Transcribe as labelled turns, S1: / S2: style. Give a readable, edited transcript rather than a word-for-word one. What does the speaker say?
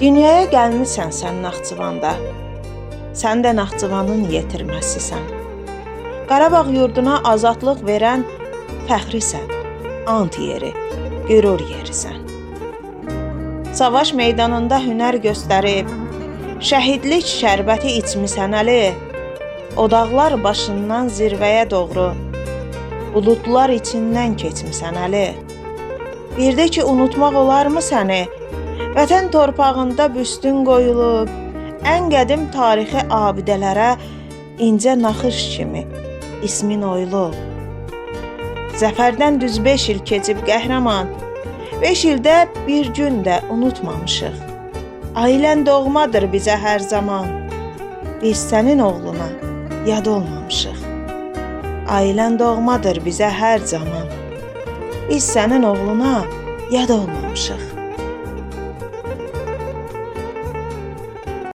S1: Dünyaya gəlmisən sən Naxçıvanda, sən də Naxçıvanın yetirməsisən. Qarabağ yurduna azadlıq verən fəxrisən, ant yeri, qürur yerisən. Savaş meydanında hünər göstərib, şəhidlik şərbəti içmisən Əli, o dağlar başından zirvəyə doğru, buludlar içindən keçmisən Əli. Bir də ki, unutmaq olarmı səni? Vətən torpağında büstün qoyulub, ən qədim tarixi abidələrə incə naxış kimi ismin oyulub. Zəfərdən düz 5 il keçib qəhrəman, 5 ildə bir gün də unutmamışıq. Ailən doğmadır bizə hər zaman, biz sənin oğluna yad olmamışıq. Ailən doğmadır bizə hər zaman, biz sənin oğluna yad olmamışıq.